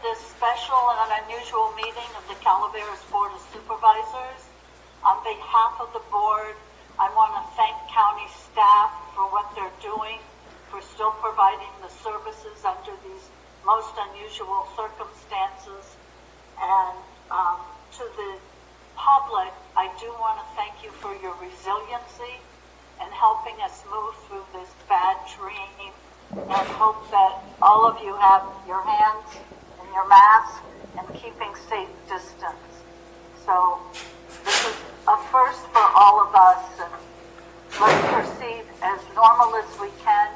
this special and unusual meeting of the Calaveras Board of Supervisors. On behalf of the board, I want to thank county staff for what they're doing, for still providing the services under these most unusual circumstances. And to the public, I do want to thank you for your resiliency and helping us move through this bad dream, and hope that all of you have your hands in your mask and keeping safe distance. So this is a first for all of us, and let's proceed as normal as we can,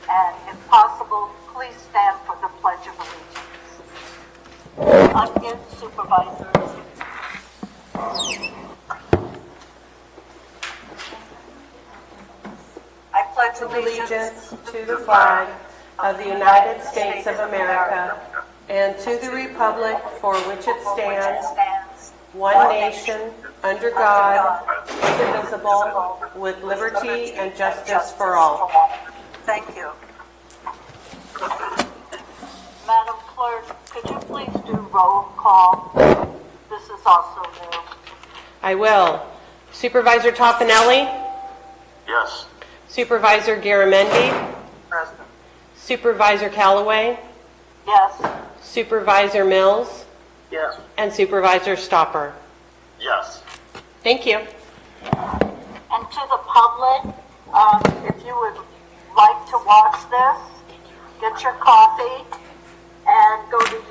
and if possible, please stand for the Pledge of Allegiance. Unmute supervisors. I pledge allegiance to the flag of the United States of America and to the republic for which it stands, one nation, under God, indivisible, with liberty and justice for all. Thank you. Madam Clerk, could you please do roll call? This is also new. I will. Supervisor Toffenelli? Yes. Supervisor Garamendi? Present. Supervisor Callaway? Yes. Supervisor Mills? Yes. And Supervisor Stopper? Yes. Thank you. And to the public, if you would like to watch this, get your coffee and go to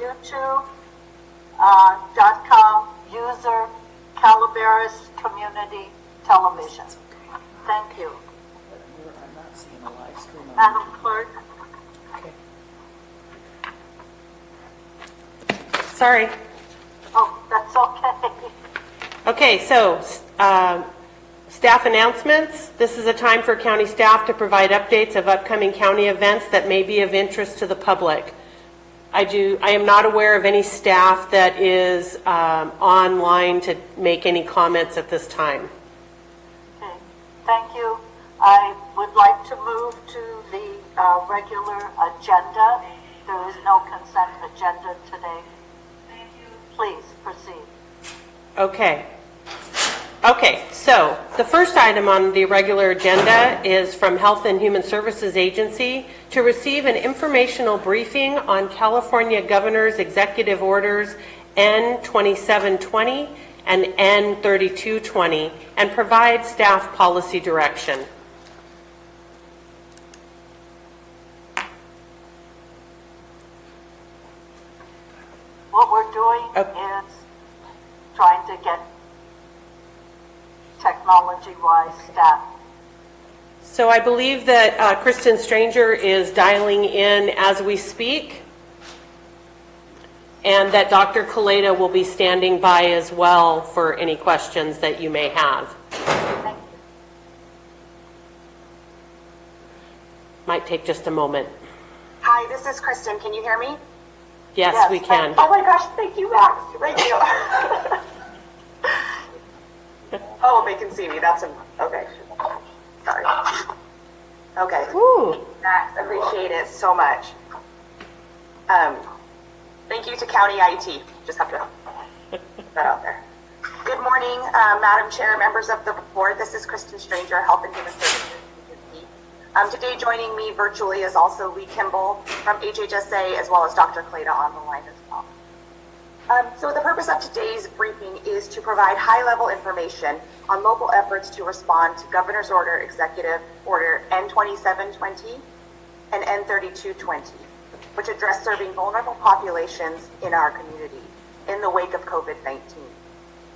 youtube.com user Calaveras Community Television. Thank you. Madam Clerk. Sorry. Oh, that's okay. Okay, so staff announcements. This is a time for county staff to provide updates of upcoming county events that may be of interest to the public. I am not aware of any staff that is online to make any comments at this time. Okay, thank you. I would like to move to the regular agenda. There is no consent agenda today. Thank you. Please proceed. Okay. Okay, so the first item on the regular agenda is from Health and Human Services Agency to receive an informational briefing on California Governor's Executive Orders N2720 and N3220 and provide staff policy direction. What we're doing is trying to get technology-wise staff. So I believe that Kristen Stranger is dialing in as we speak, and that Dr. Kaleda will be standing by as well for any questions that you may have. Thank you. Might take just a moment. Hi, this is Kristen. Can you hear me? Yes, we can. Oh my gosh, thank you, Max. Thank you. Oh, they can see me. That's okay. Sorry. Okay. Ooh. Max, appreciate it so much. Thank you to County IT. Just have to put that out there. Good morning, Madam Chair, members of the board. This is Kristen Stranger, Health and Human Services Agency. Today joining me virtually is also Lee Kimball from HHSA, as well as Dr. Kaleda on the line as well. So the purpose of today's briefing is to provide high-level information on local efforts to respond to Governor's Order Executive Order N2720 and N3220, which address serving vulnerable populations in our community in the wake of COVID-19.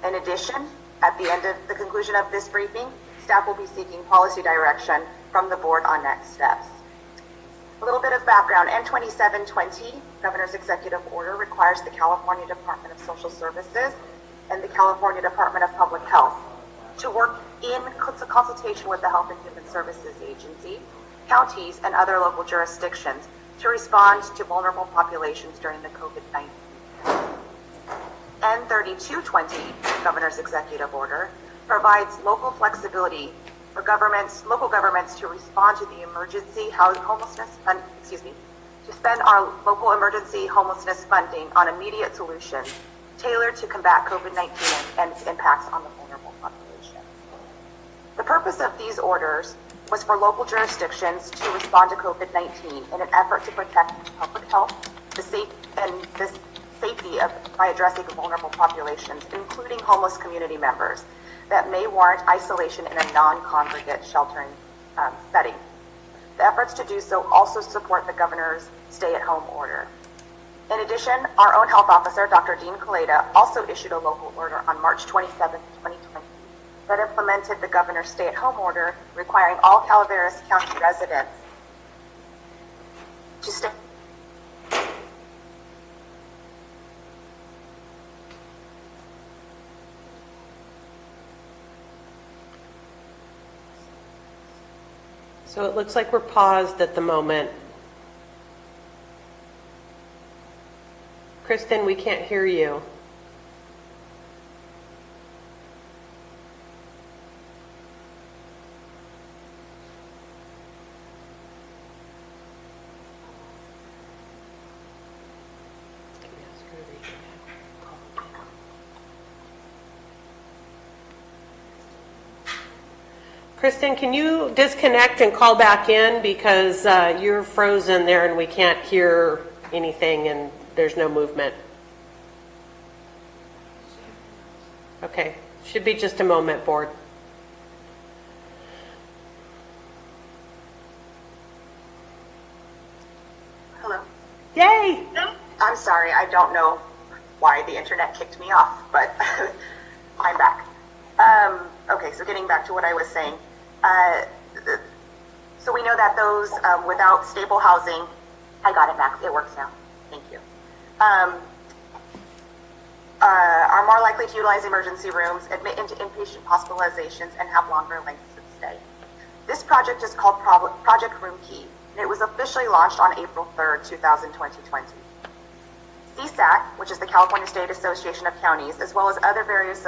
In addition, at the end of the conclusion of this briefing, staff will be seeking policy direction from the board on next steps. A little bit of background. N2720, Governor's Executive Order, requires the California Department of Social Services and the California Department of Public Health to work in consultation with the Health and Human Services Agency, counties, and other local jurisdictions to respond to vulnerable populations during the COVID-19. N3220, Governor's Executive Order, provides local flexibility for local governments to respond to the emergency homelessness, to spend our local emergency homelessness funding on immediate solutions tailored to combat COVID-19 and its impacts on the vulnerable population. The purpose of these orders was for local jurisdictions to respond to COVID-19 in an effort to protect public health, the safety by addressing vulnerable populations, including homeless community members that may warrant isolation in a non-congregate sheltering setting. The efforts to do so also support the governor's stay-at-home order. In addition, our own health officer, Dr. Dean Kaleda, also issued a local order on March 27, 2020, that implemented the governor's stay-at-home order, requiring all Calaveras County residents to stay. So it looks like we're paused at the moment. Kristen, we can't hear you. Kristen, can you disconnect and call back in, because you're frozen there and we can't hear anything and there's no movement. Okay, should be just a moment, board. Hello. Yay! I'm sorry, I don't know why the internet kicked me off, but I'm back. Okay, so getting back to what I was saying. So we know that those without stable housing, I got it, Max, it works now, thank you, are more likely to utilize emergency rooms, admit into inpatient hospitalizations, and have longer lengths of stay. This project is called Project Room Key, and it was officially launched on April 3rd, 2020. CSAC, which is the California State Association of Counties, as well as other various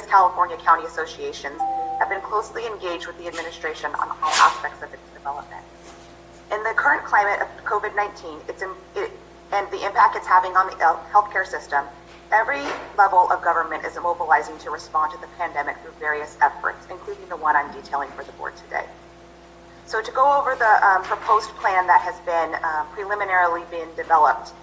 California county associations, have been closely engaged with the administration on all aspects of its development. In the current climate of COVID-19 and the impact it's having on the healthcare system, every level of government is mobilizing to respond to the pandemic through various efforts, including the one I'm detailing for the board today. So to go over the proposed plan that has been preliminarily been developed,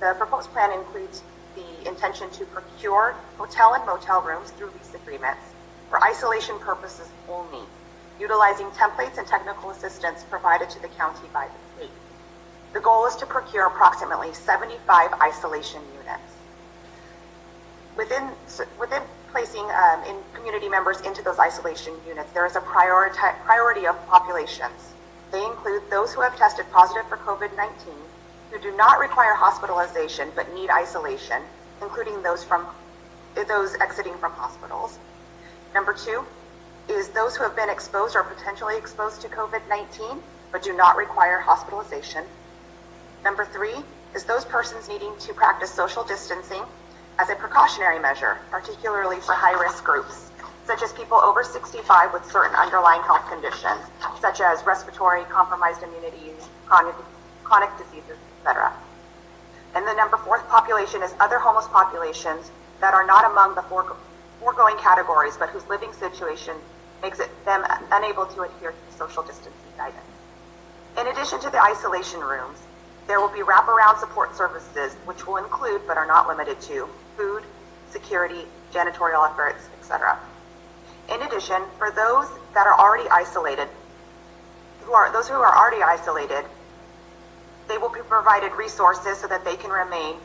the proposed plan includes the intention to procure hotel and motel rooms through lease agreements for isolation purposes only, utilizing templates and technical assistance provided to the county by the state. The goal is to procure approximately 75 isolation units. Within placing in community members into those isolation units, there is a priority of populations. They include those who have tested positive for COVID-19, who do not require hospitalization but need isolation, including those exiting from hospitals. Number 2 is those who have been exposed or potentially exposed to COVID-19 but do not require hospitalization. Number 3 is those persons needing to practice social distancing as a precautionary measure, particularly for high-risk groups, such as people over 65 with certain underlying health conditions, such as respiratory, compromised immunities, chronic diseases, etc. And the number 4th population is other homeless populations that are not among the foregoing categories, but whose living situation makes them unable to adhere to social distancing guidance. In addition to the isolation rooms, there will be wraparound support services, which will include, but are not limited to, food, security, janitorial efforts, etc. In addition, for those that are already isolated, those who are already isolated, they will be provided resources so that they can remain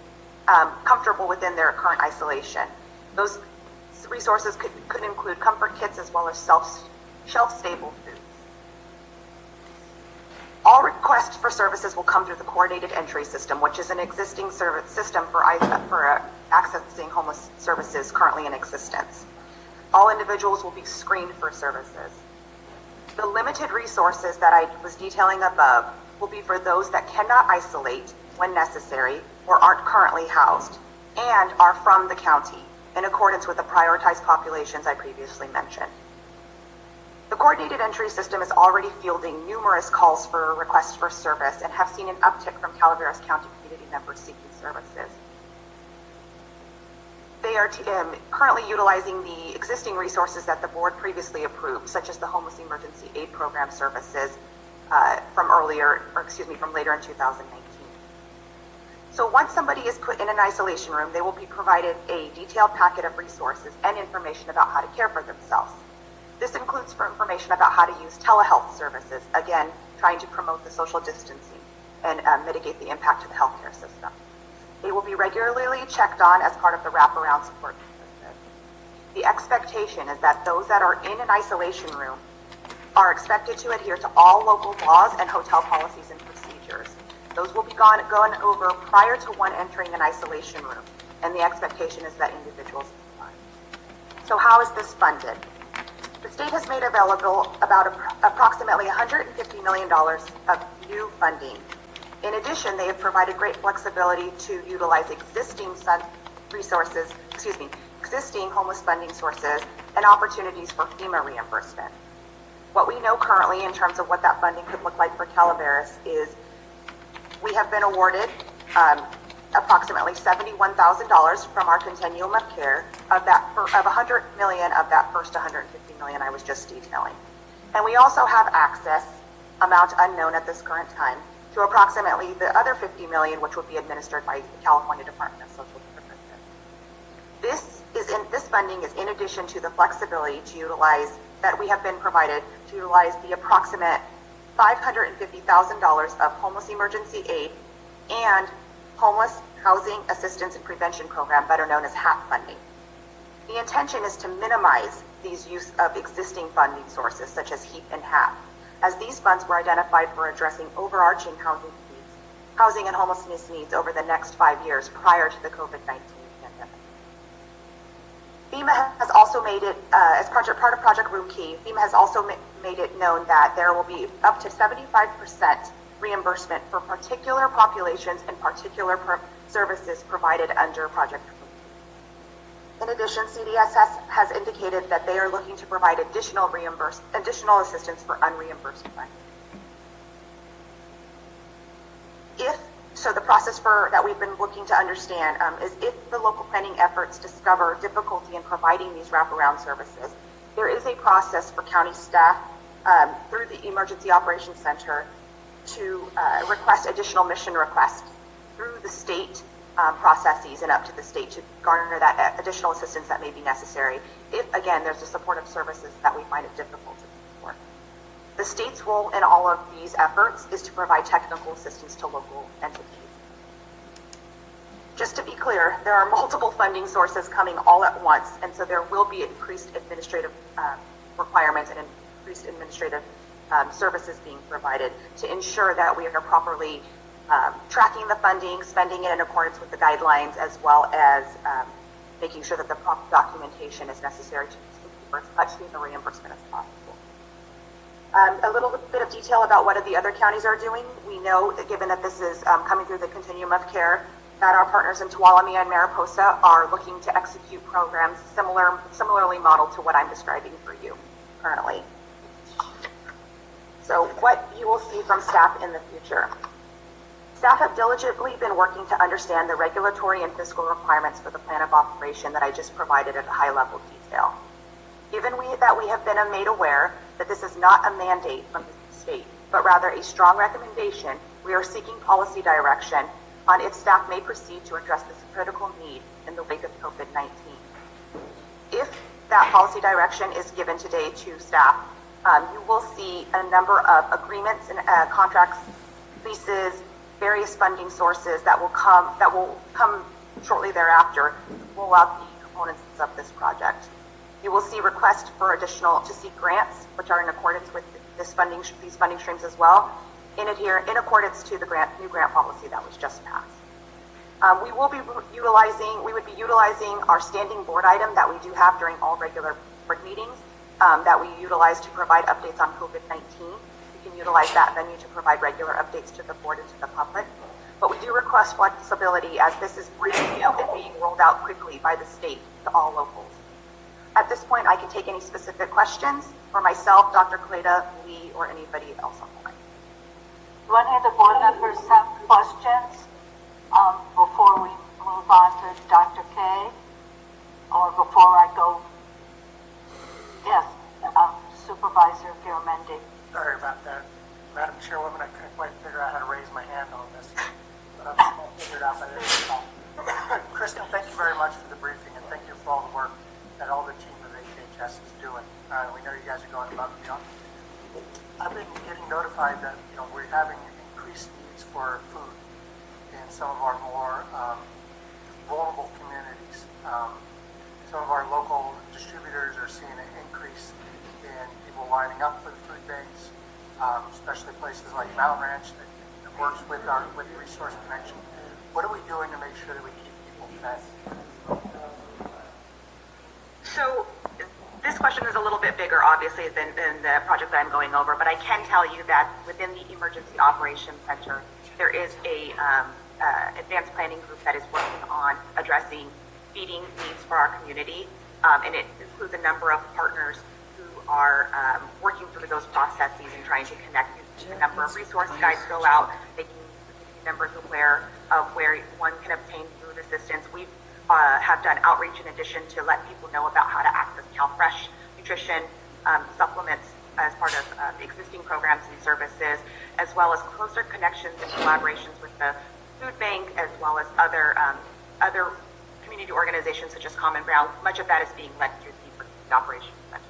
comfortable within their current isolation. Those resources could include comfort kits as well as shelf-stable foods. All requests for services will come through the coordinated entry system, which is an existing system for accessing homeless services currently in existence. All individuals will be screened for services. The limited resources that I was detailing above will be for those that cannot isolate when necessary or aren't currently housed and are from the county in accordance with the prioritized populations I previously mentioned. The coordinated entry system is already fielding numerous calls for requests for service and have seen an uptick from Calaveras County community members seeking services. They are currently utilizing the existing resources that the board previously approved, such as the Homeless Emergency Aid Program services from later in 2019. So once somebody is put in an isolation room, they will be provided a detailed packet of resources and information about how to care for themselves. This includes information about how to use telehealth services, again, trying to promote the social distancing and mitigate the impact to the healthcare system. They will be regularly checked on as part of the wraparound support system. The expectation is that those that are in an isolation room are expected to adhere to all local laws and hotel policies and procedures. Those will be gone over prior to one entering an isolation room, and the expectation is that individuals comply. So how is this funded? The state has made available about approximately $150 million of new funding. In addition, they have provided great flexibility to utilize existing homeless funding sources and opportunities for FEMA reimbursement. What we know currently in terms of what that funding could look like for Calaveras is we have been awarded approximately $71,000 from our continuum of care of $100 million of that first $150 million I was just detailing. And we also have access, amount unknown at this current time, to approximately the other $50 million, which will be administered by the California Department of Social Services. This funding is in addition to the flexibility to utilize that we have been provided to utilize the approximate $550,000 of homeless emergency aid and homeless housing assistance and prevention program, better known as HAP funding. The intention is to minimize these use of existing funding sources such as HEAP and HAP, as these funds were identified for addressing overarching housing and homelessness needs over the next 5 years prior to the COVID-19 pandemic. FEMA has also made it, as part of Project Rookie, FEMA has also made it known that there will be up to 75% reimbursement for particular populations and particular services provided under Project Rookie. In addition, CDS has indicated that they are looking to provide additional assistance for unreimbursed funding. So the process that we've been looking to understand is if the local planning efforts discover difficulty in providing these wraparound services, there is a process for county staff through the Emergency Operations Center to request additional mission requests through the state processes and up to the state to garner that additional assistance that may be necessary if, again, there's a supportive services that we find it difficult to support. The state's role in all of these efforts is to provide technical assistance to local entities. Just to be clear, there are multiple funding sources coming all at once, and so there will be increased administrative requirements and increased administrative services being provided to ensure that we are properly tracking the funding, spending it in accordance with the guidelines, as well as making sure that the proper documentation is necessary to achieve the reimbursement as possible. A little bit of detail about what the other counties are doing. We know that given that this is coming through the continuum of care, that our partners in Tuolumne and Mariposa are looking to execute programs similarly modeled to what I'm describing for you currently. So what you will see from staff in the future. Staff have diligently been working to understand the regulatory and fiscal requirements for the plan of operation that I just provided at a high level detail. Given that we have been made aware that this is not a mandate from the state, but rather a strong recommendation, we are seeking policy direction on if staff may proceed to address this critical need in the wake of COVID-19. If that policy direction is given today to staff, you will see a number of agreements and contracts, leases, various funding sources that will come shortly thereafter to roll out the components of this project. You will see requests for to seek grants, which are in accordance with these funding streams as well, in accordance to the new grant policy that was just passed. We would be utilizing our standing board item that we do have during all regular board meetings that we utilize to provide updates on COVID-19. We can utilize that venue to provide regular updates to the board and to the public. But we do request flexibility as this is brand new and being rolled out quickly by the state to all locals. At this point, I can take any specific questions for myself, Dr. Kaleda, Lee, or anybody else on the line. Do any of the board members have questions before we move on to Dr. K? Or before I go? Yes, Supervisor Garamendi. Sorry about that. Madam Chairwoman, I couldn't quite figure out how to raise my hand on this, but I'll figure it out by the end of the call. Kristen, thank you very much for the briefing, and thank you for all the work that all the team of HHS is doing. We know you guys are going above and beyond. I've been getting notified that we're having increased needs for food in some of our more vulnerable communities. Some of our local distributors are seeing an increase in people lining up for the food banks, especially places like Mountain Ranch that works with Resource Connection. What are we doing to make sure that we keep people fed? So this question is a little bit bigger, obviously, than the project that I'm going over, but I can tell you that within the Emergency Operations Center, there is a advanced planning group that is working on addressing feeding needs for our community, and it includes a number of partners who are working through those processes and trying to connect. A number of resource guides go out, making members aware of where one can obtain food assistance. We have done outreach in addition to let people know about how to access CalFresh nutrition supplements as part of existing programs and services, as well as closer connections and collaborations with the food bank, as well as other community organizations such as Common Ground. Much of that is being led through the Operations Center.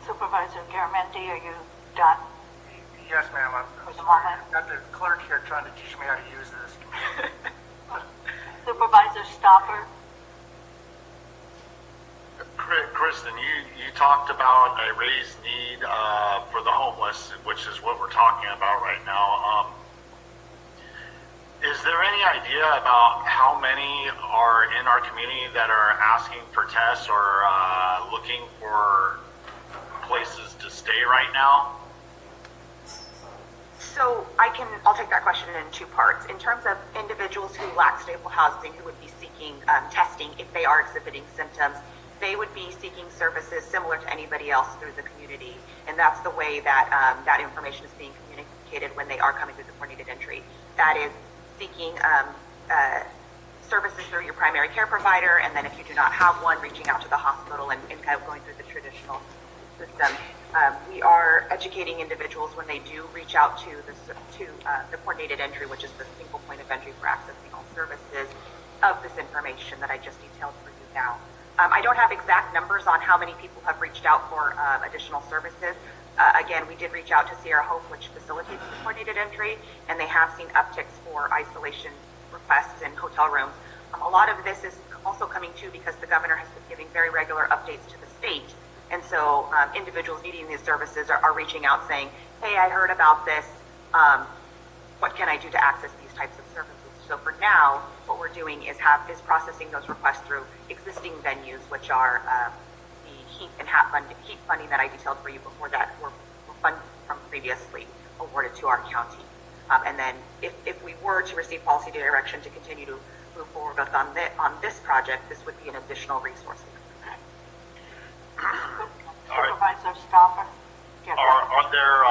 Supervisor Garamendi, are you done? Yes, ma'am. I'm For the sorry. moment. I've got the clerk here trying to teach me how to use this. Supervisor Stopper? Kristen, you talked about a raised need for the homeless, which is what we're talking about right now. Is there any idea about how many are in our community that are asking for tests or looking for places to stay right now? So I'll take that question in two parts. In terms of individuals who lack stable housing, who would be seeking testing if they are exhibiting symptoms, they would be seeking services similar to anybody else through the community. And that's the way that that information is being communicated when they are coming through the coordinated entry. That is seeking services through your primary care provider, and then if you do not have one, reaching out to the hospital and kind of going through the traditional system. We are educating individuals when they do reach out to the coordinated entry, which is the single point of entry for accessing all services, of this information that I just detailed for you now. I don't have exact numbers on how many people have reached out for additional services. Again, we did reach out to Sierra Hope, which facilitates the coordinated entry, and they have seen upticks for isolation requests in hotel rooms. A lot of this is also coming too because the governor has been giving very regular updates to the state. And so individuals needing these services are reaching out saying, hey, I heard about this. What can I do to access these types of services? So for now, what we're doing is processing those requests through existing venues, which are the HEAP and HEAP funding that I detailed for you before that were funded from previously awarded to our county. And then if we were to receive policy direction to continue to move forward with on this project, this would be an additional resource. Supervisor Stopper? Yes. Are there,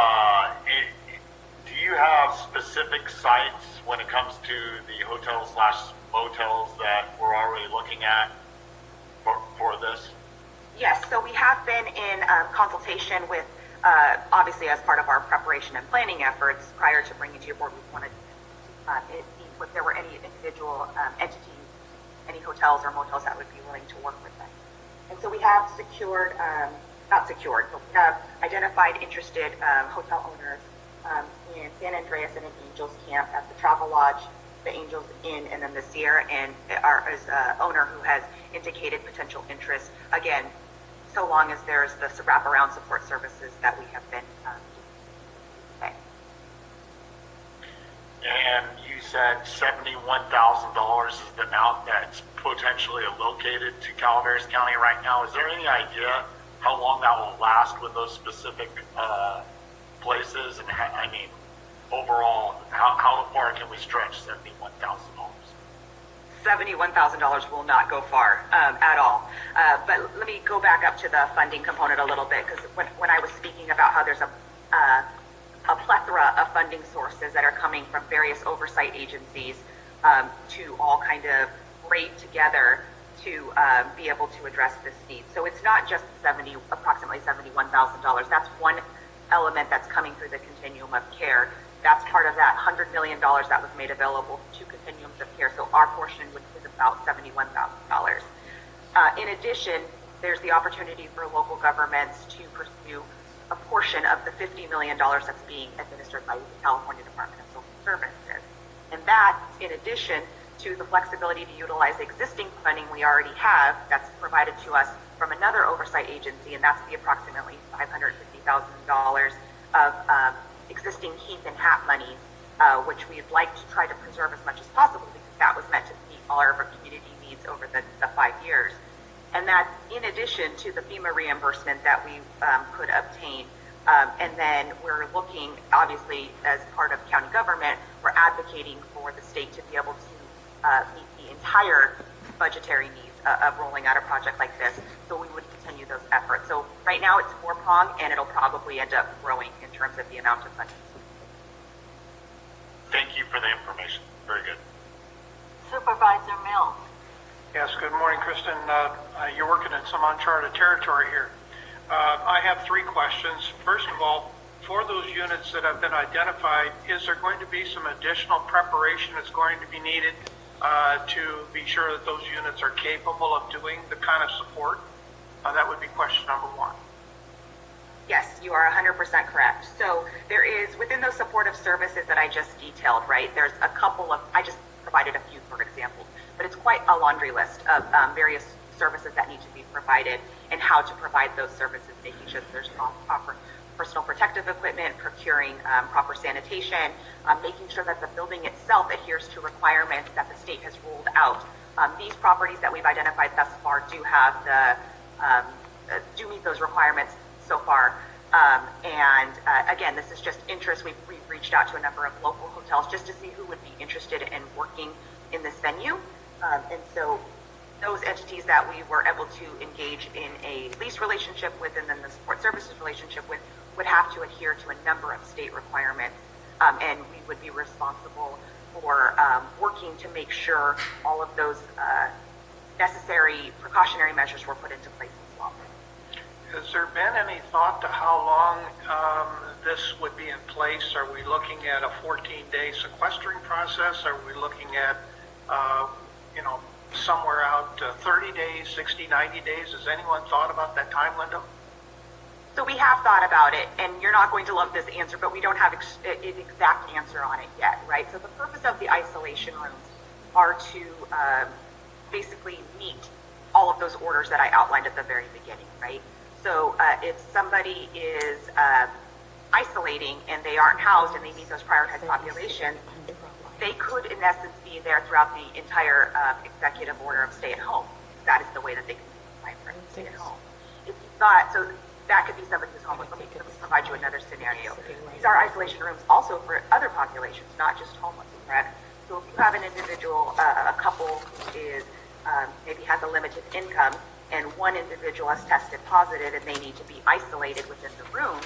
do you have specific sites when it comes to the hotels/motels that we're already looking at for this? Yes, so we have been in consultation with, obviously as part of our preparation and planning efforts prior to bringing to your board, we wanted to see if there were any individual entities, any hotels or motels that would be willing to work with us. And so we have secured, not secured, but we have identified interested hotel owners in San Andreas and in Angels Camp at the Travel Lodge, the Angels Inn, and then the Sierra Inn is an owner who has indicated potential interest. Again, so long as there's the wraparound support services that we have been doing. And you said $71,000 is the amount that's potentially allocated to Calaveras County right now. Is there any idea how long that will last with those specific places? And I mean, overall, how far can we stretch $71,000? $71,000 will not go far at all. But let me go back up to the funding component a little bit, because when I was speaking about how there's a plethora of funding sources that are coming from various oversight agencies to all kind of braid together to be able to address this need. So it's not just approximately $71,000. That's one element that's coming through the continuum of care. That's part of that $100 million that was made available to continuums of care. So our portion is about $71,000. In addition, there's the opportunity for local governments to pursue a portion of the $50 million that's being administered by the California Department of Social Services. And that, in addition to the flexibility to utilize existing funding we already have that's provided to us from another oversight agency, and that's the approximately $550,000 of existing HEAP and HAP money, which we'd like to try to preserve as much as possible, because that was meant to meet all of our community needs over the 5 years. And that's in addition to the FEMA reimbursement that we could obtain. And then we're looking, obviously, as part of county government, we're advocating for the state to be able to meet the entire budgetary needs of rolling out a project like this. So we would continue those efforts. So right now it's 4-pronged, and it'll probably end up growing in terms of the amount of funding. Thank you for the information. Very good. Supervisor Mills. Yes, good morning, Kristen. You're working in some uncharted territory here. I have 3 questions. First of all, for those units that have been identified, is there going to be some additional preparation that's going to be needed to be sure that those units are capable of doing the kind of support? That would be question number 1. Yes, you are 100% correct. So there is, within those supportive services that I just detailed, right, there's a couple of, I just provided a few for example, but it's quite a laundry list of various services that need to be provided and how to provide those services, making sure that there's proper personal protective equipment, procuring proper sanitation, making sure that the building itself adheres to requirements that the state has ruled out. These properties that we've identified thus far do have do meet those requirements so far. And again, this is just interest. We've reached out to a number of local hotels just to see who would be interested in working in this venue. And so those entities that we were able to engage in a lease relationship with and then the support services relationship with would have to adhere to a number of state requirements. And we would be responsible for working to make sure all of those necessary precautionary measures were put into place as well. Has there been any thought to how long this would be in place? Are we looking at a 14-day sequestering process? Are we looking at, somewhere out 30 days, 60, 90 days? Has anyone thought about that time window? So we have thought about it, and you're not going to love this answer, but we don't have an exact answer on it yet, right? So the purpose of the isolation rooms are to basically meet all of those orders that I outlined at the very beginning, right? So if somebody is isolating and they aren't housed and they meet those prioritized populations, they could, in essence, be there throughout the entire executive order of stay at home. That is the way that they can apply for stay at home. If you thought, so that could be somebody who's homeless. Let me provide you another scenario. These are isolation rooms also for other populations, not just homeless, correct? So if you have an individual, a couple who is maybe has a limited income, and one individual has tested positive and they need to be isolated within the room,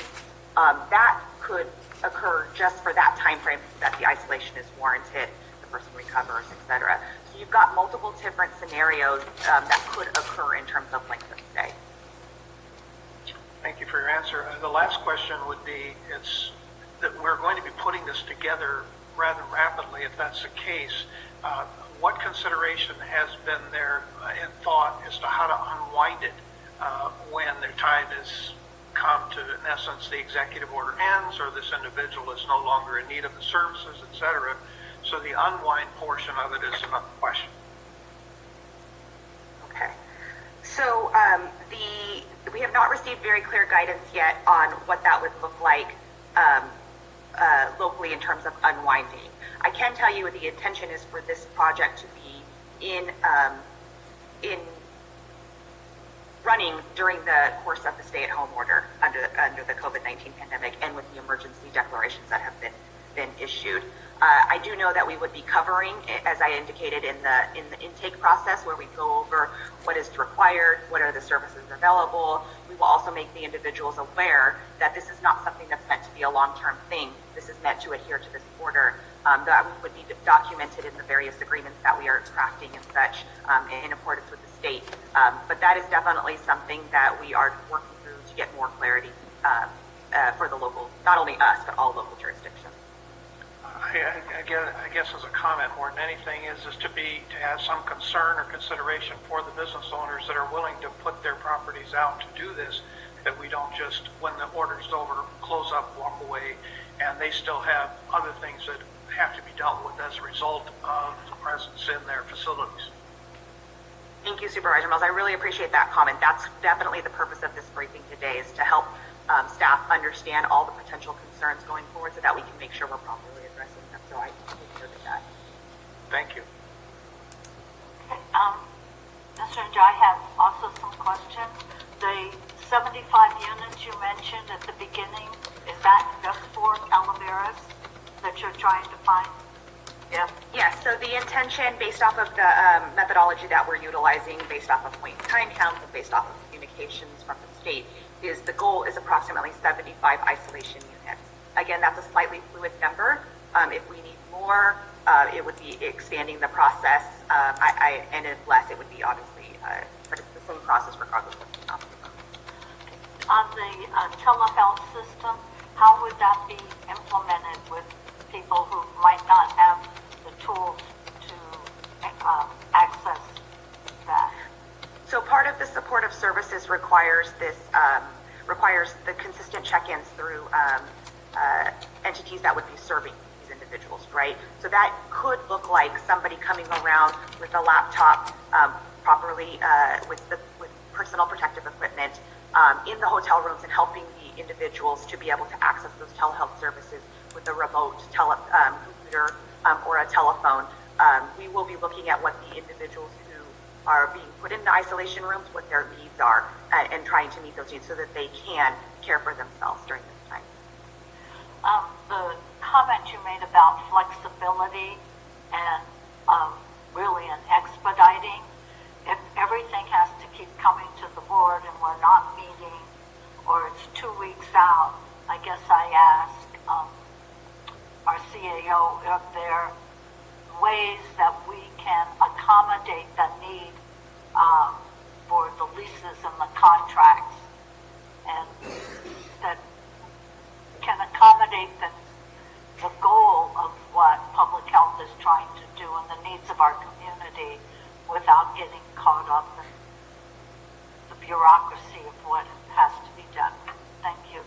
that could occur just for that time frame that the isolation is warranted, the person recovers, etc. So you've got multiple different scenarios that could occur in terms of length of stay. Thank you for your answer. The last question would be, it's that we're going to be putting this together rather rapidly. If that's the case, what consideration has been there in thought as to how to unwind it when the time has come to, in essence, the executive order ends or this individual is no longer in need of the services, etc. So the unwind portion of it is another question. Okay. So we have not received very clear guidance yet on what that would look like locally in terms of unwinding. I can tell you the intention is for this project to be in running during the course of the stay-at-home order under the COVID-19 pandemic and with the emergency declarations that have been issued. I do know that we would be covering, as I indicated in the intake process, where we go over what is required, what are the services available. We will also make the individuals aware that this is not something that's meant to be a long-term thing. This is meant to adhere to this order. That would be documented in the various agreements that we are crafting and such, in accordance with the state. But that is definitely something that we are working through to get more clarity for the local, not only us, but all local jurisdictions. I guess as a comment more than anything is to have some concern or consideration for the business owners that are willing to put their properties out to do this, that we don't just, when the order's over, close up, walk away, and they still have other things that have to be dealt with as a result of the presence in their facilities. Thank you, Supervisor Mills. I really appreciate that comment. That's definitely the purpose of this briefing today, is to help staff understand all the potential concerns going forward so that we can make sure we're properly addressing them. So I take care of that. Thank you. Okay, Mr. Njai has also some questions. The 75 units you mentioned at the beginning, is that just for Calaveras that you're trying to find? Yeah. Yes, so the intention, based off of the methodology that we're utilizing, based off of point in time counts and based off of communications from the state, is the goal is approximately 75 isolation units. Again, that's a slightly fluid number. If we need more, it would be expanding the process, and if less, it would be obviously the same process regardless of the number. On the telehealth system, how would that be implemented with people who might not have the tools to access that? So part of the supportive services requires the consistent check-ins through entities that would be serving these individuals, right? So that could look like somebody coming around with a laptop, properly with personal protective equipment in the hotel rooms and helping the individuals to be able to access those telehealth services with a remote computer or a telephone. We will be looking at what the individuals who are being put into isolation rooms, what their needs are, and trying to meet those needs so that they can care for themselves during this time. The comment you made about flexibility and really an expediting, if everything has to keep coming to the board and we're not meeting, or it's 2 weeks out, I guess I ask our CAO if there are ways that we can accommodate the need for the leases and the contracts, and that can accommodate the goal of what public health is trying to do and the needs of our community without getting caught up in the bureaucracy of what has to be done. Thank you.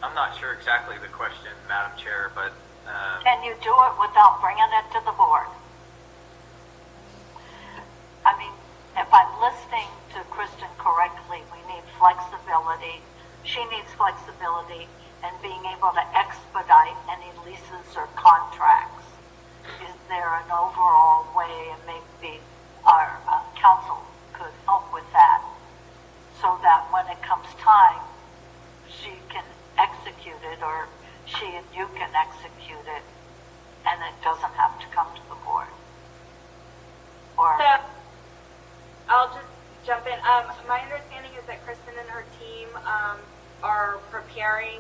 I'm not sure exactly the question, Madam Chair, but... Can you do it without bringing it to the board? I mean, if I'm listening to Kristen correctly, we need flexibility. She needs flexibility and being able to expedite any leases or contracts. Is there an overall way, and maybe our council could help with that, so that when it comes time, she can execute it, or she and you can execute it, and it doesn't have to come to the board? Or so, I'll just jump in. My understanding is that Kristen and her team are preparing,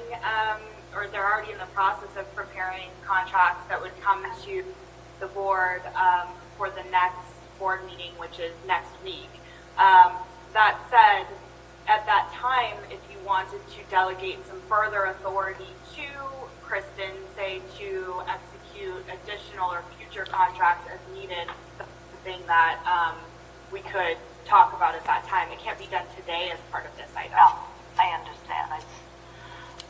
or they're already in the process of preparing contracts that would come to the board for the next board meeting, which is next week. That said, at that time, if you wanted to delegate some further authority to Kristen, say to execute additional or future contracts as needed, that's something that we could talk about at that time. It can't be done today as part of this item. no, I understand.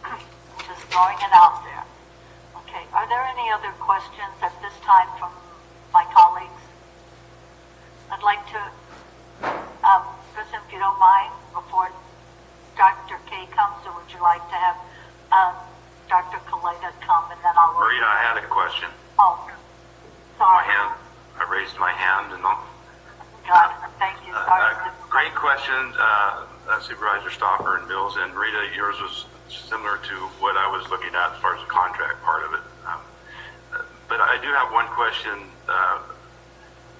I'm just throwing it out there. Okay, are there any other questions at this time from my colleagues? I'd like to, Kristen, if you don't mind, before Dr. K comes, or would you like to have Dr. Kaleda come, and then I'll... Rita, I had a question. Oh, sorry. I raised my hand and all. Got it. Thank you. Sorry. Great question, Supervisor Stopper and Mills. And Rita, yours was similar to what I was looking at as far as the contract part of it. But I do have one question,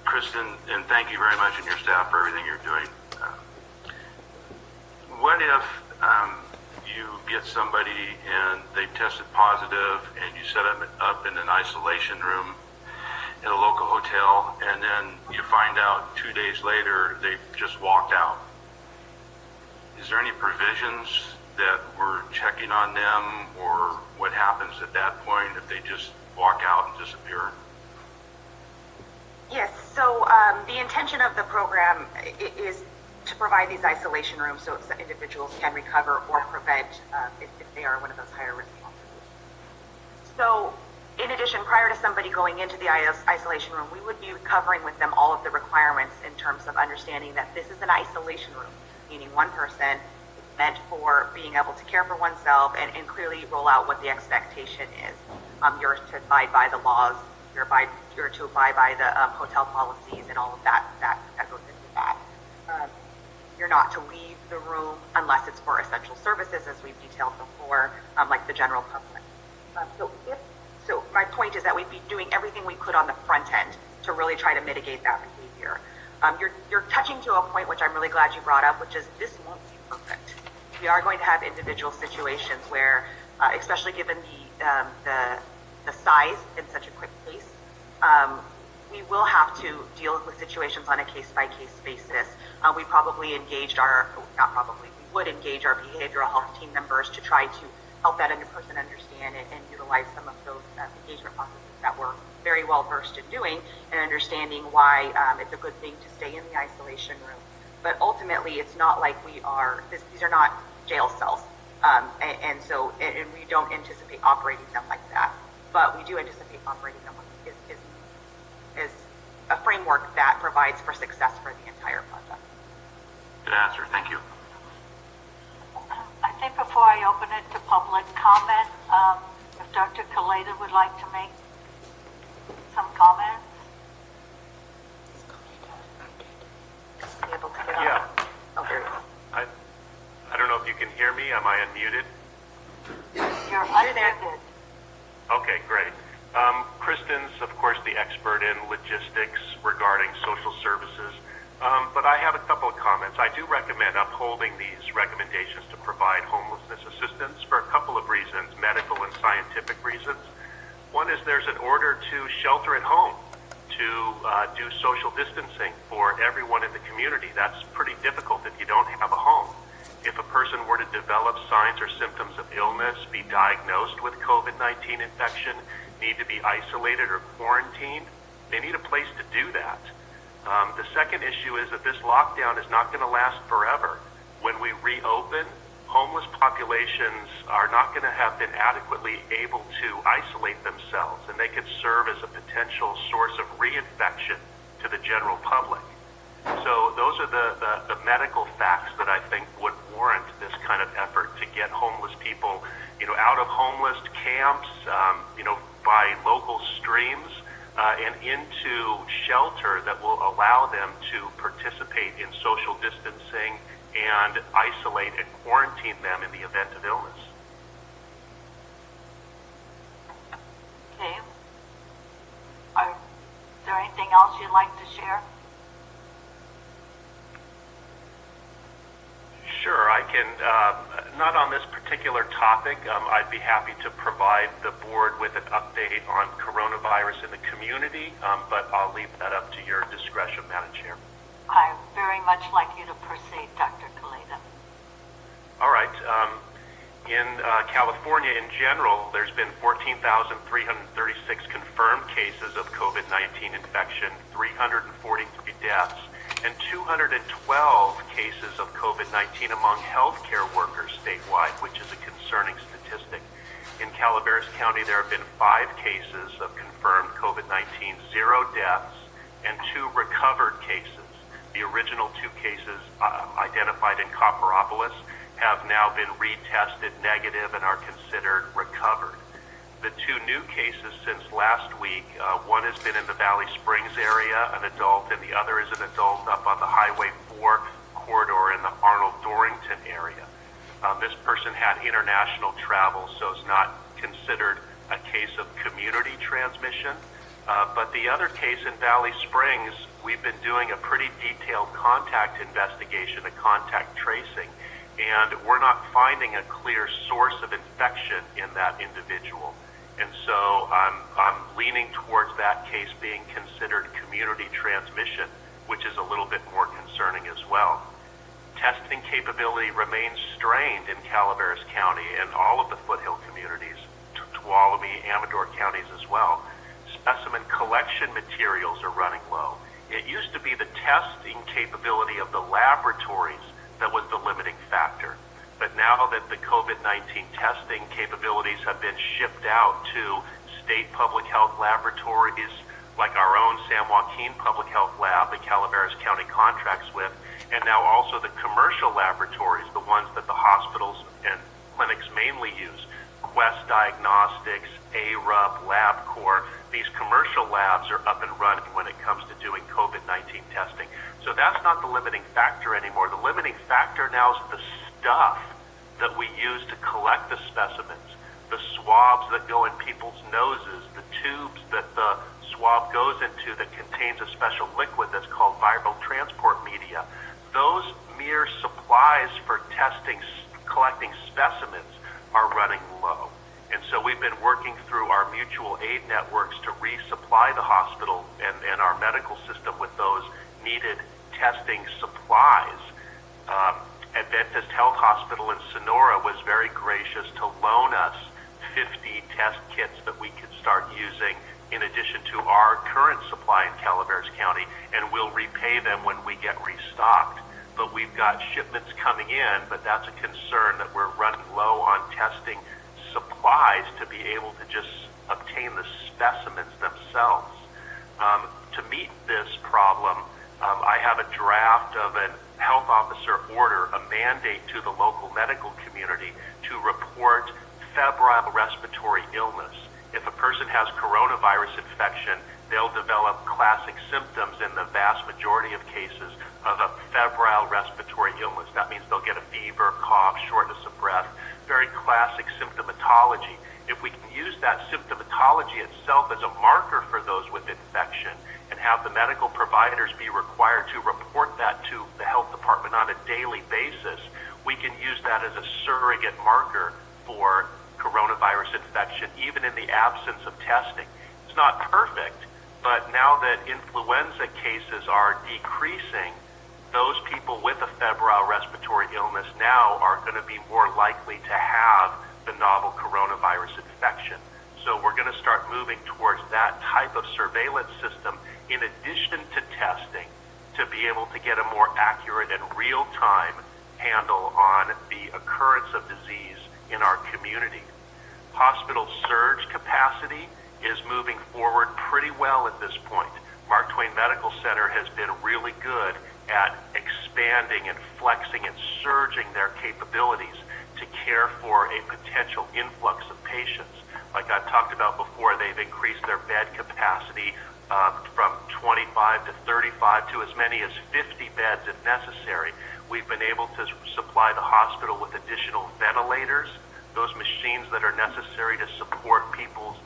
Kristen, and thank you very much and your staff for everything you're doing. What if you get somebody and they tested positive and you set them up in an isolation room in a local hotel, and then you find out 2 days later they just walked out? Is there any provisions that we're checking on them, or what happens at that point if they just walk out and disappear? Yes, so the intention of the program is to provide these isolation rooms so individuals can recover or prevent if they are one of those higher risk populations. So in addition, prior to somebody going into the isolation room, we would be covering with them all of the requirements in terms of understanding that this is an isolation room, meaning one person is meant for being able to care for oneself and clearly roll out what the expectation is. You're to abide by the laws, you're to abide by the hotel policies and all of that goes into that. You're not to leave the room unless it's for essential services, as we've detailed before, like the general public. So my point is that we'd be doing everything we could on the front end to really try to mitigate that behavior. You're touching to a point which I'm really glad you brought up, which is this won't be perfect. We are going to have individual situations where, especially given the size in such a quick pace, we will have to deal with situations on a case-by-case basis. We would engage our behavioral health team members to try to help that person understand and utilize some of those engagement processes that we're very well versed in doing and understanding why it's a good thing to stay in the isolation room. But ultimately, it's not like these are not jail cells. And we don't anticipate operating them like that. But we do anticipate operating them is a framework that provides for success for the entire project. Good answer. Thank you. I think before I open it to public comment, if Dr. Kaleda would like to make some comments. Be able to get on. Yeah. Oh, there you go. I don't know if you can hear me. Am I unmuted? You're unmuted. Okay, great. Kristen's, of course, the expert in logistics regarding social services, but I have a couple of comments. I do recommend upholding these recommendations to provide homelessness assistance for a couple of reasons, medical and scientific reasons. One is there's an order to shelter at home, to do social distancing for everyone in the community. That's pretty difficult if you don't have a home. If a person were to develop signs or symptoms of illness, be diagnosed with COVID-19 infection, need to be isolated or quarantined, they need a place to do that. The second issue is that this lockdown is not going to last forever. When we reopen, homeless populations are not going to have been adequately able to isolate themselves, and they could serve as a potential source of reinfection to the general public. So those are the medical facts that I think would warrant this kind of effort to get homeless people, out of homeless camps, by local streams, and into shelter that will allow them to participate in social distancing and isolate and quarantine them in the event of illness. Okay. Is there anything else you'd like to share? Sure, I can, not on this particular topic. I'd be happy to provide the board with an update on coronavirus in the community, but I'll leave that up to your discretion, Madam Chair. I very much like you to proceed, Dr. Kaleda. All right. In California in general, there's been 14,336 confirmed cases of COVID-19 infection, 343 deaths, and 212 cases of COVID-19 among healthcare workers statewide, which is a concerning statistic. In Calaveras County, there have been 5 cases of confirmed COVID-19, 0 deaths, and 2 recovered cases. The original 2 cases identified in Copperopolis have now been retested negative and are considered recovered. The 2 new cases since last week, one has been in the Valley Springs area, an adult, and the other is an adult up on the Highway 4 corridor in the Arnold-Dorrington area. This person had international travel, so it's not considered a case of community transmission. But the other case in Valley Springs, we've been doing a pretty detailed contact investigation, a contact tracing, and we're not finding a clear source of infection in that individual. And so I'm leaning towards that case being considered community transmission, which is a little bit more concerning as well. Testing capability remains strained in Calaveras County and all of the foothill communities, Tuolumne, Amador counties as well. Specimen collection materials are running low. It used to be the testing capability of the laboratories that was the limiting factor. But now that the COVID-19 testing capabilities have been shipped out to state public health laboratories, like our own San Joaquin Public Health Lab that Calaveras County contracts with, and now also the commercial laboratories, the ones that the hospitals and clinics mainly use, Quest Diagnostics, ARUP, LabCorp, these commercial labs are up and running when it comes to doing COVID-19 testing. So that's not the limiting factor anymore. The limiting factor now is the stuff that we use to collect the specimens, the swabs that go in people's noses, the tubes that the swab goes into that contains a special liquid that's called viral transport media. Those mere supplies for testing, collecting specimens are running low. And so we've been working through our mutual aid networks to resupply the hospital and our medical system with those needed testing supplies. Adventist Health Hospital in Sonora was very gracious to loan us 50 test kits that we could start using in addition to our current supply in Calaveras County, and we'll repay them when we get restocked. But we've got shipments coming in, but that's a concern that we're running low on testing supplies to be able to just obtain the specimens themselves. To meet this problem, I have a draft of a health officer order, a mandate to the local medical community to report febrile respiratory illness. If a person has coronavirus infection, they'll develop classic symptoms in the vast majority of cases of a febrile respiratory illness. That means they'll get a fever, cough, shortness of breath, very classic symptomatology. If we can use that symptomatology itself as a marker for those with infection and have the medical providers be required to report that to the health department on a daily basis, we can use that as a surrogate marker for coronavirus infection, even in the absence of testing. It's not perfect, but now that influenza cases are decreasing, those people with a febrile respiratory illness now are going to be more likely to have the novel coronavirus infection. So we're going to start moving towards that type of surveillance system in addition to testing to be able to get a more accurate and real-time handle on the occurrence of disease in our community. Hospital surge capacity is moving forward pretty well at this point. Mark Twain Medical Center has been really good at expanding and flexing and surging their capabilities to care for a potential influx of patients. Like I've talked about before, they've increased their bed capacity from 25 to 35 to as many as 50 beds if necessary. We've been able to supply the hospital with additional ventilators, those machines that are necessary to support people's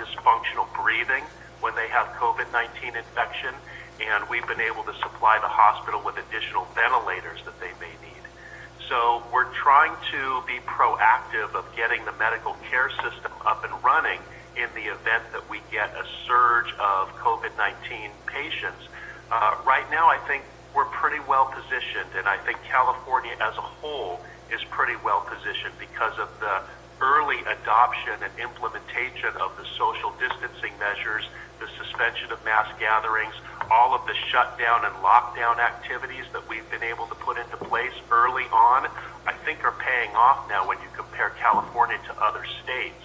dysfunctional breathing when they have COVID-19 infection, and we've been able to supply the hospital with additional ventilators that they may need. So we're trying to be proactive of getting the medical care system up and running in the event that we get a surge of COVID-19 patients. Right now, I think we're pretty well positioned, and I think California as a whole is pretty well positioned because of the early adoption and implementation of the social distancing measures, the suspension of mass gatherings, all of the shutdown and lockdown activities that we've been able to put into place early on, I think are paying off now when you compare California to other states.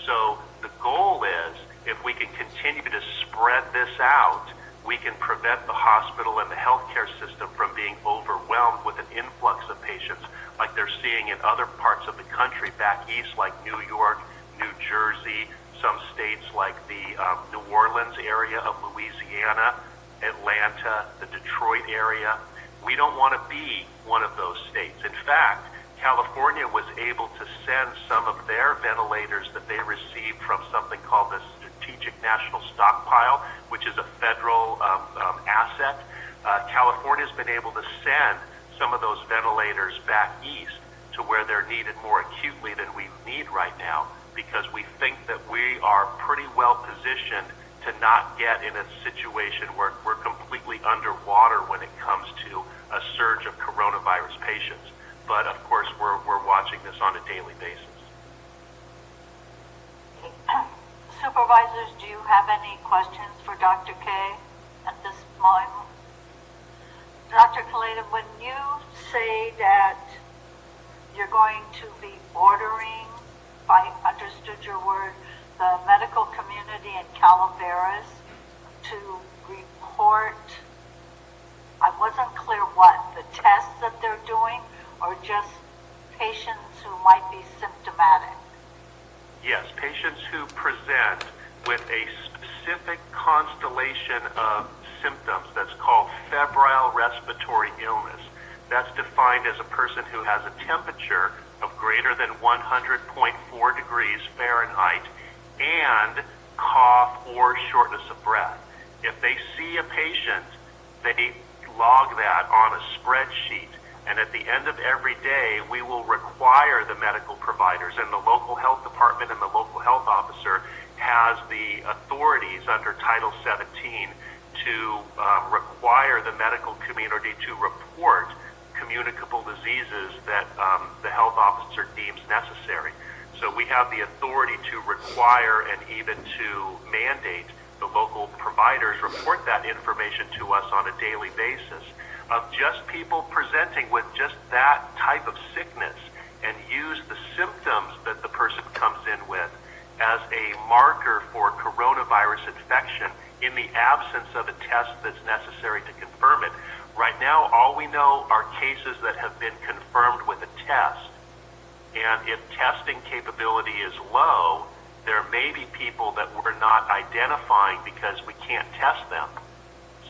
So the goal is, if we can continue to spread this out, we can prevent the hospital and the healthcare system from being overwhelmed with an influx of patients like they're seeing in other parts of the country back east, like New York, New Jersey, some states like the New Orleans area of Louisiana, Atlanta, the Detroit area. We don't want to be one of those states. In fact, California was able to send some of their ventilators that they received from something called the Strategic National Stockpile, which is a federal asset. California's been able to send some of those ventilators back east to where they're needed more acutely than we need right now, because we think that we are pretty well positioned to not get in a situation where we're completely underwater when it comes to a surge of coronavirus patients. But of course, we're watching this on a daily basis. Supervisors, do you have any questions for Dr. K at this moment? Dr. Kaleda, when you say that you're going to be ordering, if I understood your word, the medical community in Calaveras to report, I wasn't clear what, the tests that they're doing, or just patients who might be symptomatic? Yes, patients who present with a specific constellation of symptoms that's called febrile respiratory illness. That's defined as a person who has a temperature of greater than 100.4 degrees Fahrenheit and cough or shortness of breath. If they see a patient, they log that on a spreadsheet, and at the end of every day, we will require the medical providers, and the local health department and the local health officer has the authorities under Title 17 to require the medical community to report communicable diseases that the health officer deems necessary. So we have the authority to require and even to mandate the local providers report that information to us on a daily basis of just people presenting with just that type of sickness, and use the symptoms that the person comes in with as a marker for coronavirus infection in the absence of a test that's necessary to confirm it. Right now, all we know are cases that have been confirmed with a test. And if testing capability is low, there may be people that we're not identifying because we can't test them.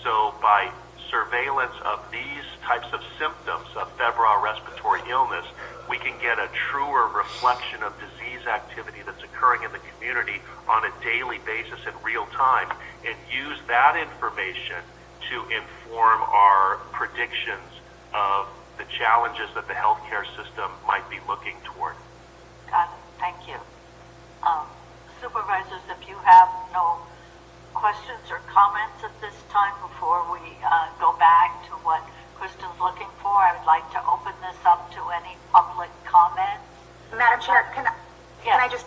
So by surveillance of these types of symptoms of febrile respiratory illness, we can get a truer reflection of disease activity that's occurring in the community on a daily basis in real time, and use that information to inform our predictions of the challenges that the healthcare system might be looking toward. Got it. Thank you. Supervisors, if you have no questions or comments at this time before we go back to what Kristen's looking for, I would like to open this up to any public comments. Madam Chair, can I just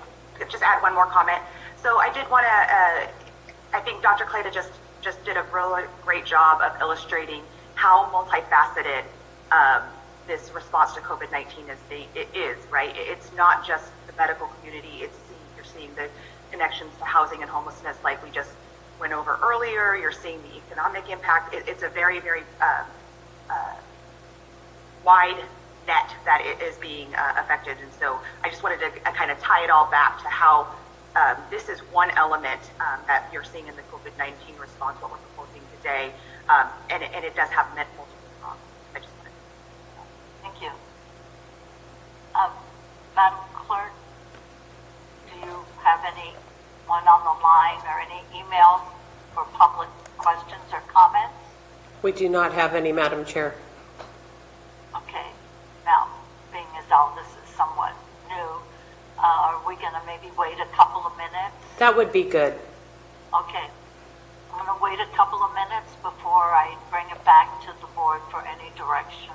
add one more comment? So I did want to, I think Dr. Kaleda just did a really great job of illustrating how multifaceted this response to COVID-19 is, right? It's not just the medical community. You're seeing the connections to housing and homelessness like we just went over earlier. You're seeing the economic impact. It's a very, very wide net that is being affected. And so I just wanted to kind of tie it all back to how this is one element that you're seeing in the COVID-19 response, what we're proposing today, and it does have multiple prongs. I just wanted to Thank you. Madam Clerk, do you have anyone on the line or any emails for public questions or comments? We do not have any, Madam Chair. Okay. Now, being as all this is somewhat new, are we going to maybe wait a couple of minutes? That would be good. Okay. I'm going to wait a couple of minutes before I bring it back to the board for any direction.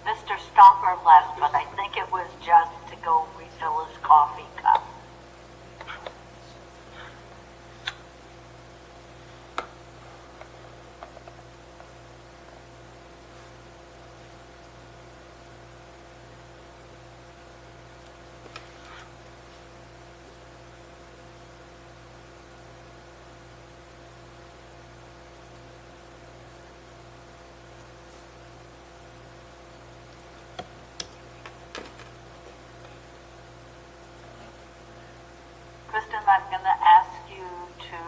Mr. Stomper left, but I think it was just to go refill his coffee cup. I'm going to ask you to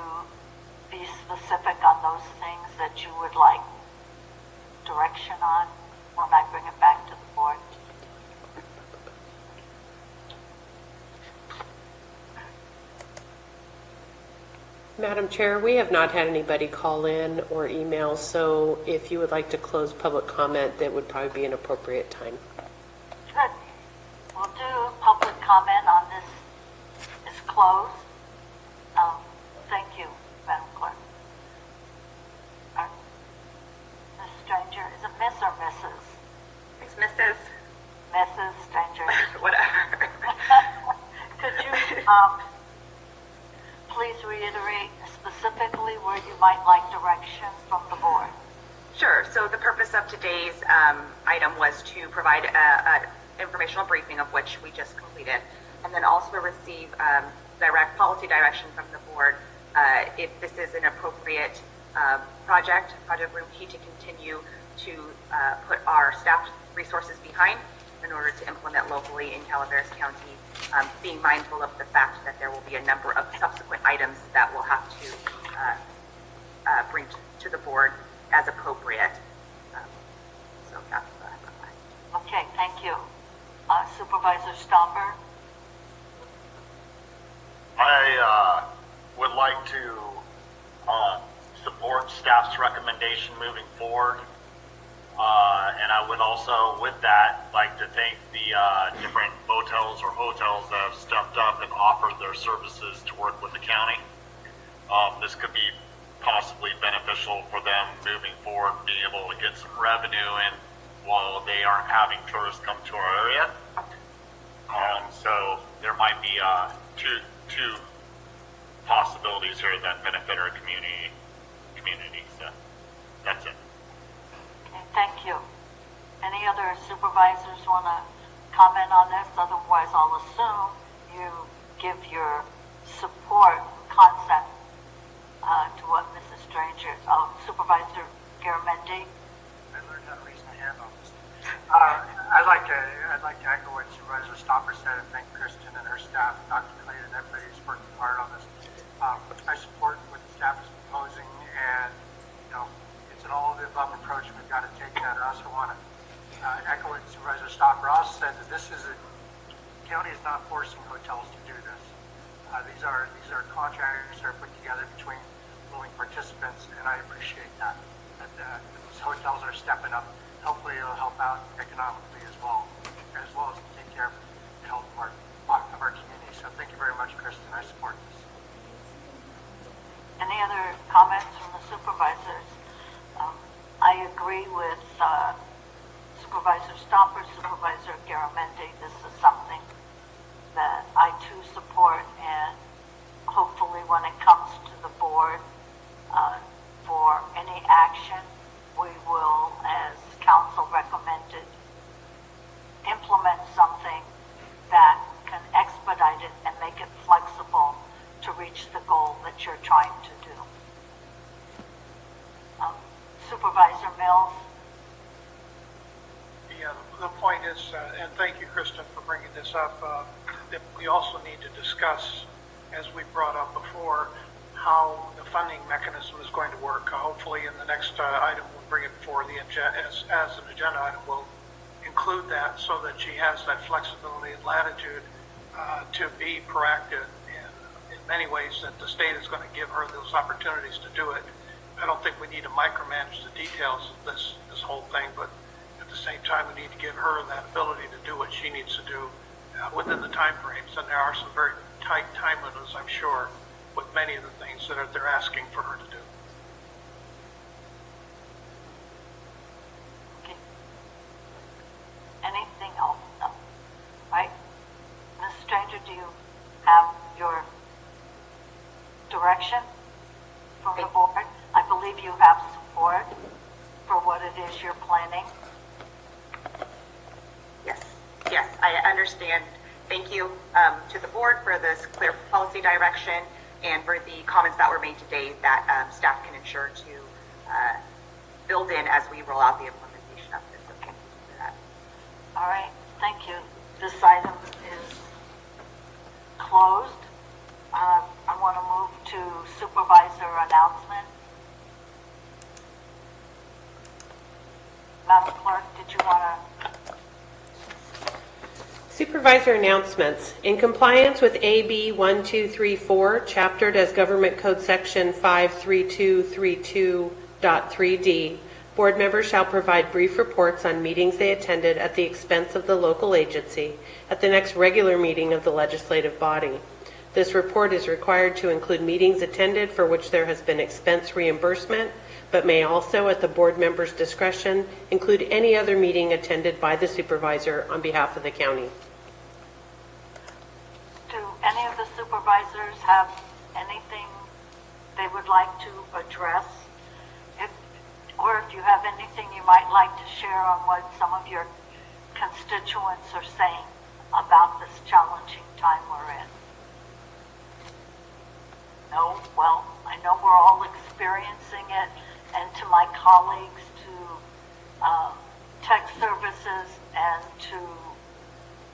be specific on those things that you would like direction on when I bring it back to the board. Madam Chair, we have not had anybody call in or email, so if you would like to close public comment, that would probably be an appropriate time. Good. We'll do public comment on this is closed. Thank you, Madam Clerk. Ms. Stranger, is it Miss or Mrs.? It's Mrs. Mrs. Stranger. Whatever. Could you please reiterate specifically where you might like direction from the board? Sure. So the purpose of today's item was to provide an informational briefing, of which we just completed, and then also receive direct policy direction from the board if this is an appropriate project room key to continue to put our staff resources behind in order to implement locally in Calaveras County, being mindful of the fact that there will be a number of subsequent items that we'll have to bring to the board as appropriate. So that's Okay, thank you. Supervisor Stomber? I would like to support staff's recommendation moving forward. And I would also, with that, like to thank the different motels or hotels that have stepped up and offered their services to work with the county. This could be possibly beneficial for them moving forward, being able to get some revenue in while they aren't having tourists come to our area. So there might be two possibilities here that benefit our community. So that's it. Okay, thank you. Any other supervisors want to comment on this? Otherwise, I'll assume you give your support, consent to what Mrs. Stranger, Supervisor Garamendi. I learned how to raise my hand on this. I'd like to echo what Supervisor Stopper said and thank Kristen and her staff, Dr. Clay, and everybody who's working hard on this. I support what the staff is proposing, and it's an all of the above approach. We've got to take that. I also want to echo what Supervisor Stopper also said, that the county is not forcing hotels to do this. These are contracts that are put together between willing participants, and I appreciate that. These hotels are stepping up. Hopefully, it'll help out economically as well as take care of the health of our community. So, thank you very much, Kristen. I support this. Any other comments from the supervisors? I agree with Supervisor Stopper, Supervisor Garamendi. This is something that I too support, and hopefully when it comes to the board for any action, we will, as council recommended, implement something that can expedite it and make it flexible to reach the goal that you're trying to do. Supervisor Mills? The point is, and thank you, Kristen, for bringing this up, that we also need to discuss, as we brought up before, how the funding mechanism is going to work. Hopefully in the next item, we'll bring it for the as an agenda item, we'll include that so that she has that flexibility and latitude to be proactive in many ways, that the state is going to give her those opportunities to do it. I don't think we need to micromanage the details of this whole thing, but at the same time, we need to give her that ability to do what she needs to do within the time frames. And there are some very tight time limits, I'm sure, with many of the things that they're asking for her to do. Okay. Anything else? No. Right? Ms. Stranger, do you have your direction from the board? I believe you have support for what it is you're planning. Yes, I understand. Thank you to the board for this clear policy direction and for the comments that were made today that staff can ensure to build in as we roll out the implementation of this. So thank you for that. All right, thank you. This item is closed. I want to move to supervisor announcement. Madam Clerk, did you want to? Supervisor announcements. In compliance with AB 1234, chaptered as Government Code Section 53232.3D, board members shall provide brief reports on meetings they attended at the expense of the local agency at the next regular meeting of the legislative body. This report is required to include meetings attended for which there has been expense reimbursement, but may also, at the board member's discretion, include any other meeting attended by the supervisor on behalf of the county. Do any of the supervisors have anything they would like to address? Or if you have anything you might like to share on what some of your constituents are saying about this challenging time we're in? No? Well, I know we're all experiencing it, and to my colleagues, to tech services, and to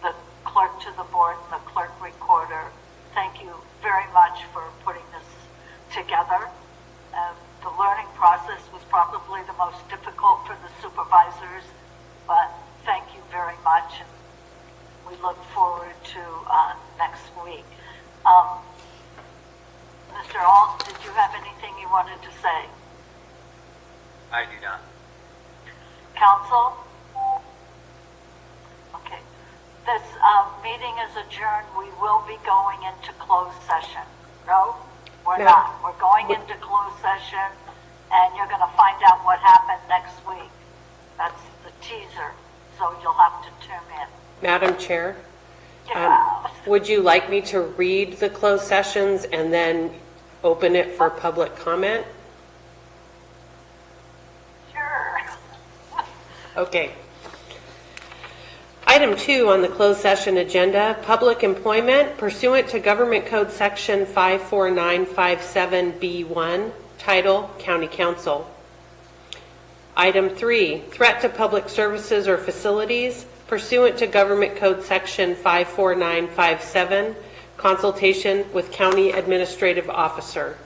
the clerk to the board and the clerk recorder, thank you very much for putting this together. The learning process was probably the most difficult for the supervisors, but thank you very much, and we look forward to next week. Mr. Alt, did you have anything you wanted to say? I do not. Council? Okay. This meeting is adjourned. We will be going into closed session. No? We're No. not. We're going into closed session, and you're going to find out what happened next week. That's the teaser, so you'll have to tune in. Madam Chair, Yeah. would you like me to read the closed sessions and then open it for public comment? Sure. Okay. Item 2 on the closed session agenda, public employment pursuant to Government Code Section 54957B1, title County Council. Item 3, threat to public services or facilities pursuant to Government Code Section 54957, consultation with County Administrative Officer.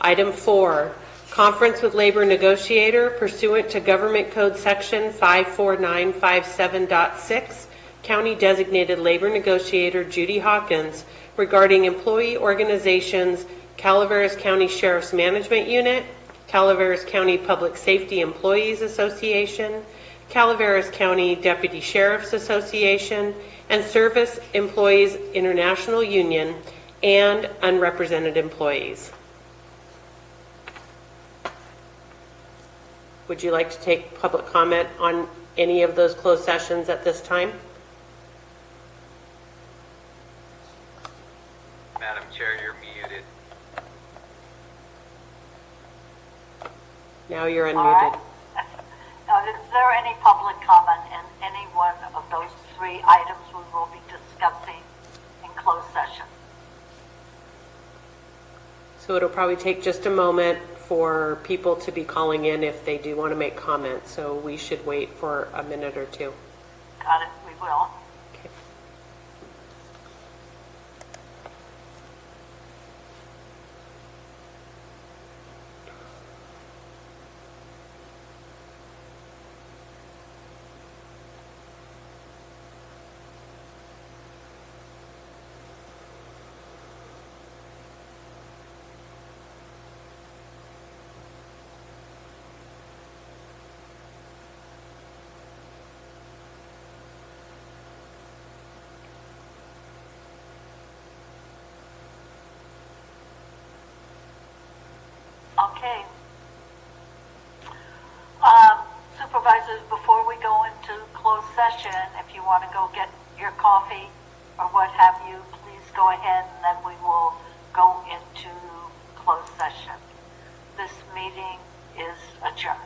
Item 4, conference with labor negotiator pursuant to Government Code Section 54957.6, County Designated Labor Negotiator Judy Hawkins regarding employee organizations, Calaveras County Sheriff's Management Unit, Calaveras County Public Safety Employees Association, Calaveras County Deputy Sheriff's Association, and Service Employees International Union, and unrepresented employees. Would you like to take public comment on any of those closed sessions at this time? Madam Chair, you're muted. Now you're All right. unmuted. Now, is there any public comment in any one of those 3 items we will be discussing in closed session? So it'll probably take just a moment for people to be calling in if they do want to make comments. So we should wait for a minute or 2. Got it, we will. Okay. Okay. Supervisors, before we go into closed session, if you want to go get your coffee or what have you, please go ahead, and then we will go into closed session. This meeting is adjourned.